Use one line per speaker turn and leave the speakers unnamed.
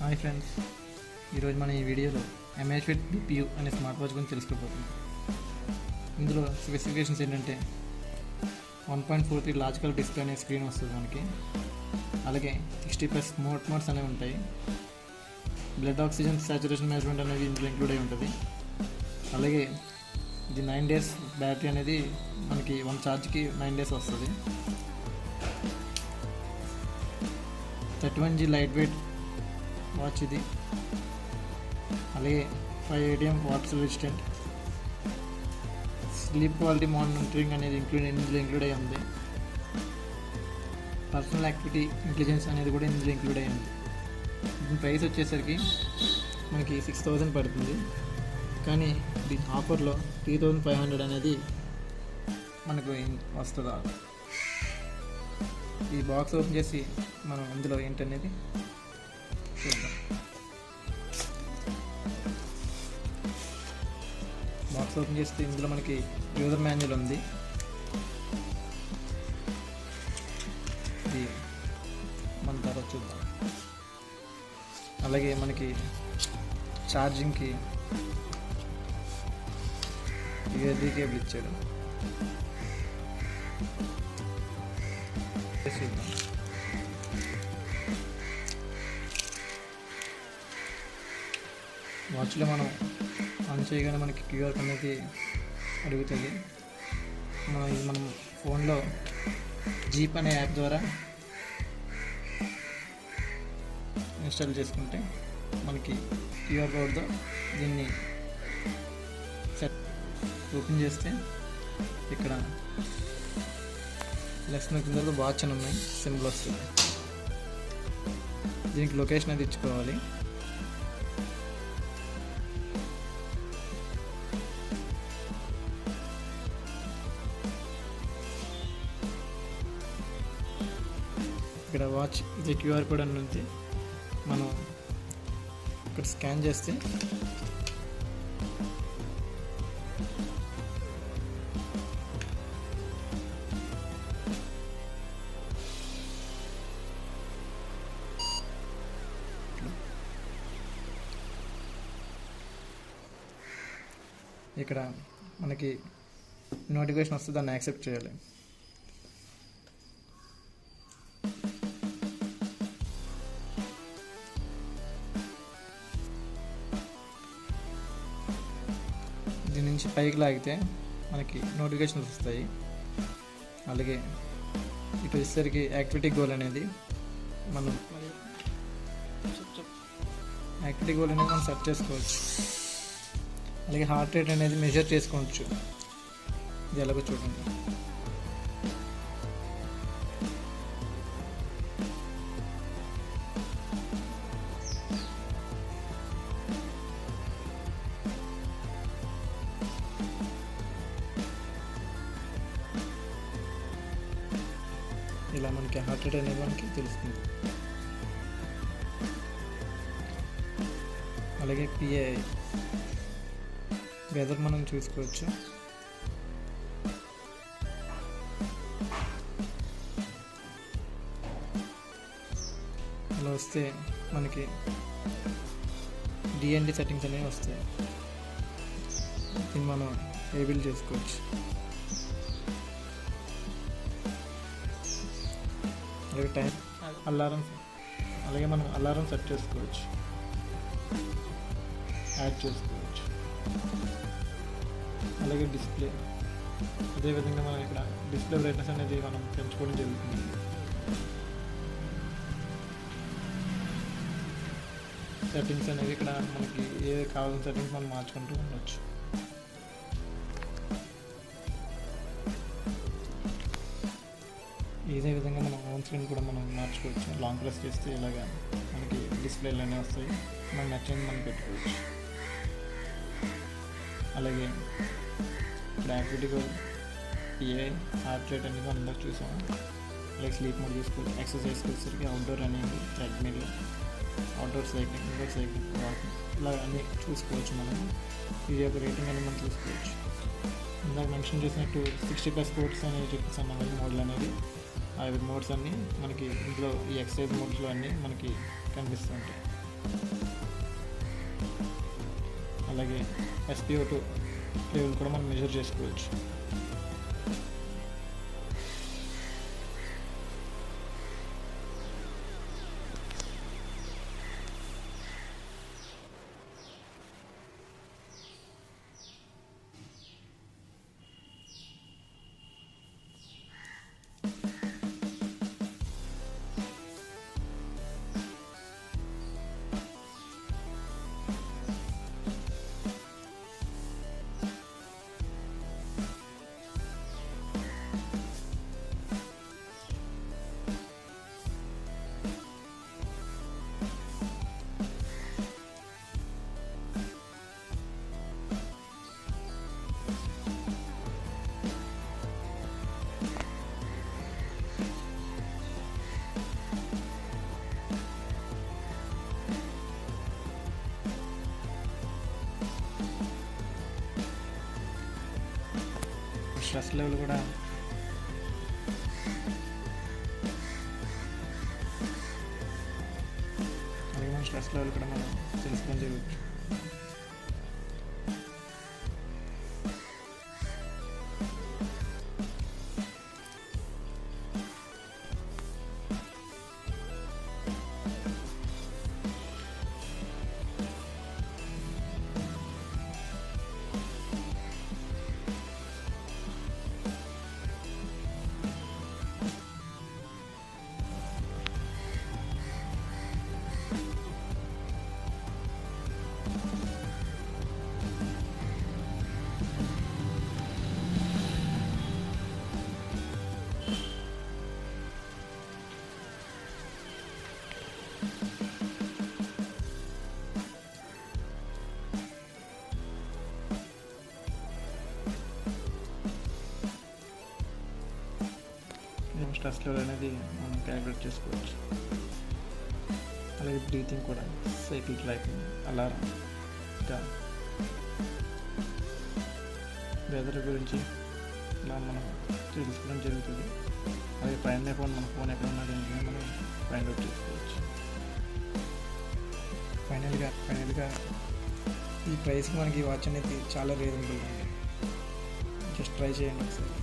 Hi friends, ఈరోజు మనం ఈ వీడియోలో అమేజ్ఫిట్ DPU అనే స్మార్ట్ వాచ్ గురించి తెలుసుకోబోతున్నాం. ఇందులో స్పెసిఫికేషన్స్ ఏంటంటే 1.43 లాజికల్ డిస్ప్లే అనే స్క్రీన్ వస్తుంది మనకి. అలాగే 60+ మోడ్స్ అనేవి ఉంటాయి. బ్లడ్ ఆక్సిజన్ సాచురేషన్ మెజర్మెంట్ అనేది ఇందులో ఇంక్లూడ్ అయి ఉంటుంది. అలాగే ఇది 9 days బ్యాటరీ అనేది మనకి 1 ఛార్జ్కి 9 days వస్తుంది. 31G లైట్ వెయిట్ వాచ్ ఇది. అలాగే 5 ATM water resistant. Sleep quality monitoring అనేది ఇందులో ఇంక్లూడ్ అయ్యి ఉంది. పర్సనల్ యాక్టివిటీ ఇంటెలిజెన్స్ అనేది కూడా ఇందులో ఇంక్లూడ్ అయ్యి ఉంది. దీని ప్రైస్ వచ్చేసరికి మనకి 6,000 పడుతుంది. కానీ దీని ఆఫర్లో 3,500 అనేది మనకు వస్తుందా. ఈ బాక్స్ ఓపెన్ చేసి మనం ఇందులో ఏంటనేది చూద్దాం. బాక్స్ ఓపెన్ చేస్తే ఇందులో మనకి యూజర్ మాన్యువల్ ఉంది. ఇది మన తర్వాత చూద్దాం. అలాగే మనకి ఛార్జింగ్కి USB కేబుల్ ఇచ్చాడు. చూద్దాం. వాచ్లో మనం ఆన్ చేయగానే మనకి QR అనేది అడుగుతుంది. మనం ఫోన్లో జీప్ అనే యాప్ ద్వారా ఇన్స్టాల్ చేసుకుంటే మనకి QR కోడ్తో దీన్ని ఓపెన్ చేస్తే ఇక్కడ లెఫ్ట్ కింద వాచ్ అని ఉన్నాయి, సింబల్ వస్తుంది. దీనికి లొకేషన్ అది ఇచ్చుకోవాలి. ఇక్కడ వాచ్ ఇది QR కోడ్ అని ఉంది. మనం ఇక్కడ స్కాన్ చేస్తే ఇక్కడ మనకి నోటిఫికేషన్ వస్తుంది, దాన్ని యాక్సెప్ట్ చేయాలి. దీని నుంచి పైకి లాగితే మనకి నోటిఫికేషన్స్ వస్తాయి. అలాగే ఇటు వచ్చేసరికి యాక్టివిటీ గోల్ అనేది మనం సెట్ చేసుకోవచ్చు. అలాగే హార్ట్ రేట్ అనేది మెజర్ చేసుకోవచ్చు. ఇది ఎలాగో చూడండి. ఇలా మనకి హార్ట్ రేట్ అనేది మనకి తెలుస్తుంది. అలాగే PAI వెదర్ మనం చూసుకోవచ్చు. అలా వస్తే మనకి DND సెట్టింగ్స్ అనేవి వస్తాయి. దీన్ని మనం ఏబుల్ చేసుకోవచ్చు. అలాగే టైం అలాగే మనం అలారం సెట్ చేసుకోవచ్చు, యాడ్ చేసుకోవచ్చు. అలాగే డిస్ప్లే అదేవిధంగా మనం ఇక్కడ డిస్ప్లే బ్రైట్నెస్ అనేది మనం పెంచుకోవడం జరుగుతుంది. సెట్టింగ్స్ అనేవి ఇక్కడ మనకి ఏ కావాల్సిన సెట్టింగ్స్ మనం మార్చుకుంటూ ఉండొచ్చు. ఇదే విధంగా మనం హోమ్ స్క్రీన్ కూడా మనం మార్చుకోవచ్చు. లాంగ్ ప్రెస్ చేస్తే ఇలాగా మనకి డిస్ప్లేలు అనేవి వస్తాయి. మనకు నచ్చింది మనం పెట్టుకోవచ్చు. అలాగే ఇక్కడ activity goal, PAI, heart rate అనేది మనం అందరూ చూసాము. అలాగే స్లీప్ మోడ్ చూసుకోవచ్చు. ఎక్సర్సైజ్కి వచ్చేసరికి outdoor running, treadmill, outdoor cycling, indoor cycling, walking ఇలా అన్నీ చూసుకోవచ్చు. మనం ఇది యొక్క రేటింగ్ అనేది మనం చూసుకోవచ్చు. ఇందాక మెన్షన్ చేసినట్టు 60+ కోడ్స్ అనేవి చూపిస్తాను కదా మోడ్లు అనేది. ఆ మోడ్స్ అన్నీ మనకి ఇందులో ఈ ఎక్సర్సైజ్ మోడ్స్లో అన్నీ మనకి కనిపిస్తూ ఉంటాయి. అలాగే SpO2 లెవెల్ కూడా మనం మెజర్ చేసుకోవచ్చు. స్ట్రెస్ లెవెల్ కూడా అలాగే మన స్ట్రెస్ లెవెల్ కూడా మనం తెలుసుకొని చేయవచ్చు. స్ట్రెస్ లెవెల్ అనేది మనం క్యాలిక్యులేట్ చేసుకోవచ్చు. అలాగే బ్రీతింగ్ కూడా, సైకిల్ ట్రాకింగ్, అలారం, ఇంకా వెదర్ గురించి ఇలా మనం తెలుసుకోవడం జరుగుతుంది. అలాగే పైన మన ఫోన్ ఎక్కడ ఉన్నది అని మనం ఫైండ్ అవుట్ చేసుకోవచ్చు. ఫైనల్గా ఈ ప్రైస్కి మనకి వాచ్ అనేది చాలా రీజనబుల్ అండి. జస్ట్ ట్రై చేయండి ఒకసారి.